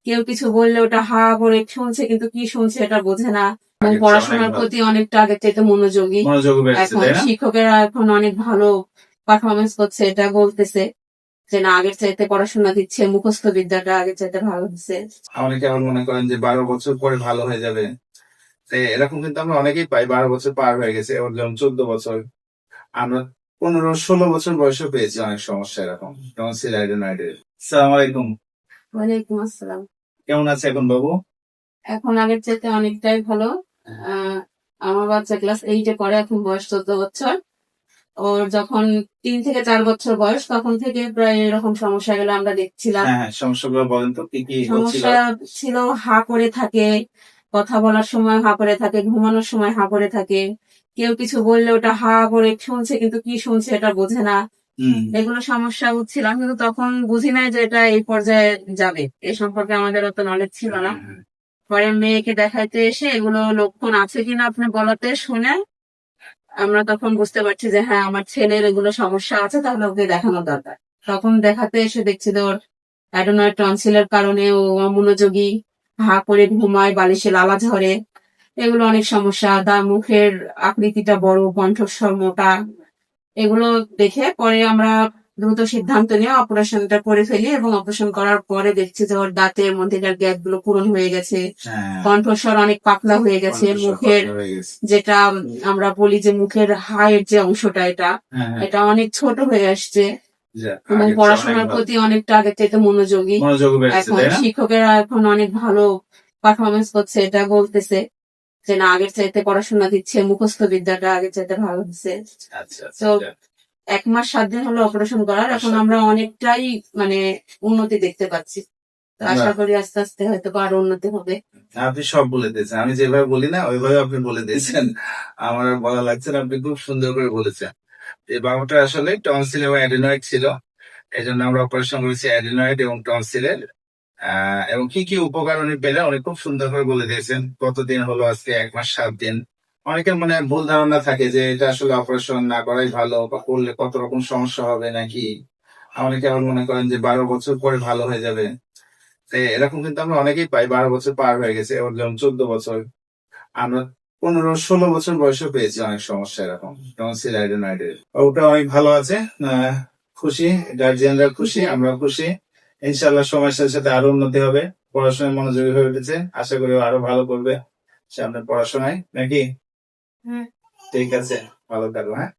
কেউ কিছু বললে ওটা হা করে শুনছে, কিন্তু কি শুনছে এটা বোঝে না। এবং আগের চেয়ে অনেক পড়াশোনার ভালো প্রতি অনেকটা আগের চাইতে মনোযোগী। মনোযোগ বেড়েছে, এখন তাই না? শিক্ষকেরা এখন অনেক ভালো পারফরমেন্স করছে, এটা বলতেছে যে না, আগের চাইতে পড়াশোনা দিচ্ছে, মুখস্থ বিদ্যাটা আগের চাইতে ভালো হচ্ছে। অনেকে আবার মনে করেন যে 12 বছর পরে ভালো হয়ে যাবে। এরকম কিন্তু আমরা অনেকেই পাই, 12 বছর পার হয়ে গেছে, ওর যেমন 14 বছর, আমরা 15-16 বছর বয়সে পেয়েছি অনেক সমস্যা এরকম, যেমন সিলাইডেনাইডের। সালাম আলাইকুম। ওয়ালাইকুম আসসালাম। কেমন আছে এখন বাবু? এখন আগের চাইতে অনেকটাই ভালো। আহ, আমার বাচ্চা ক্লাস 8-এ পড়ে, এখন বয়স 14 বছর। ওর যখন 3 থেকে 4 বছর বয়স, তখন থেকে প্রায় এরকম সমস্যা গেলে আমরা দেখছিলাম। হ্যাঁ, হ্যাঁ, সমস্যাগুলো বলেন তো কি কি হচ্ছিল? সমস্যা ছিল, হা করে থাকে, কথা বলার সময় হা করে থাকে, ঘুমানোর সময় হা করে থাকে। কেউ কিছু বললে ওটা হা করে শুনছে, কিন্তু কি শুনছে এটা বোঝে না। এগুলো সমস্যা হচ্ছিল, কিন্তু তখন বুঝি নাই যে এটা এই পর্যায়ে যাবে। এ সম্পর্কে আমাদের অত নলেজ ছিল না। পরে মেয়েকে দেখাইতে এসে এগুলো লক্ষণ আছে কিনা আপনি বলাতে শুনে আমরা তখন বুঝতে পারছি যে হ্যাঁ, আমার ছেলের এগুলো সমস্যা আছে, তাহলে ওকে দেখানো দরকার। তখন দেখাতে এসে দেখছি যে ওর অ্যাডেনয়েড টনসিলের কারণে ও অমনোযোগী, হা করে ঘুমায়, বালিশে লালা ঝরে। এগুলো অনেক সমস্যা। মুখের আকৃতিটা বড়, কণ্ঠস্বর মোটা। এগুলো দেখে পরে আমরা দ্রুত সিদ্ধান্ত নিয়ে অপারেশনটা করে ফেলি, এবং অপারেশন করার পরে দেখছি যে ওর দাঁতের মধ্যেকার গ্যাপ গুলো পূরণ হয়ে গেছে, কণ্ঠস্বর অনেক পাতলা হয়ে গেছে, মুখের যেটা আমরা বলি যে মুখের হাড়ের যে অংশটা, এটা অনেক ছোট হয়ে আসছে, এবং পড়াশোনার প্রতি অনেকটা আগের চাইতে মনোযোগী। এখন শিক্ষকেরা এখন অনেক ভালো পারফরমেন্স করছে, এটা বলতেছে যে না, আগের চাইতে পড়াশোনা দিচ্ছে, মুখস্থ বিদ্যাটা আগের চাইতে ভালো হচ্ছে। তো 1 মাস 7 দিন হলো অপারেশন করার, এখন আমরা অনেকটাই মানে উন্নতি দেখতে পাচ্ছি। তো আশা করি আস্তে আস্তে হয়তো আরো উন্নতি হবে। আপনি সব বলে দিয়েছেন, আমি যেভাবে বলি না ওইভাবে আপনি বলে দিয়েছেন। আমার আর বলা লাগছে না, আপনি খুব সুন্দর করে বলেছেন। এই বাবুটা আসলে টনসিল এবং অ্যাডিনয়েড ছিল, এই জন্য আমরা অপারেশন করেছি অ্যাডিনয়েড এবং টনসিলের। এবং কি কি উপকার উনি পেলেন উনি খুব সুন্দর করে বলে দিয়েছেন। কতদিন হলো আজকে? 1 মাস 7 দিন। অনেকের মনে ভুল ধারণা থাকে যে এটা আসলে অপারেশন না করাই ভালো, বা করলে কত রকম সমস্যা হবে নাকি। অনেকে আবার মনে করেন যে 12 বছর পরে ভালো হয়ে যাবে। এরকম কিন্তু আমরা অনেকেই পাই, 12 বছর পার হয়ে গেছে, ওর যেমন 14 বছর, আমরা 15-16 বছর বয়সে পেয়েছি অনেক সমস্যা এরকম, যেমন সিলাইডেনাইডের। ওটা অনেক ভালো আছে। খুশি, গার্জিয়ানরা খুশি, আমরা খুশি। ইনশাল্লাহ সময়ের সাথে সাথে আরো উন্নতি হবে। পড়াশোনায় মনোযোগী হয়ে উঠেছে, আশা করি ও আরো ভালো করবে সামনে পড়াশোনায়, নাকি? ঠিক আছে, ভালো থাকো। হ্যাঁ।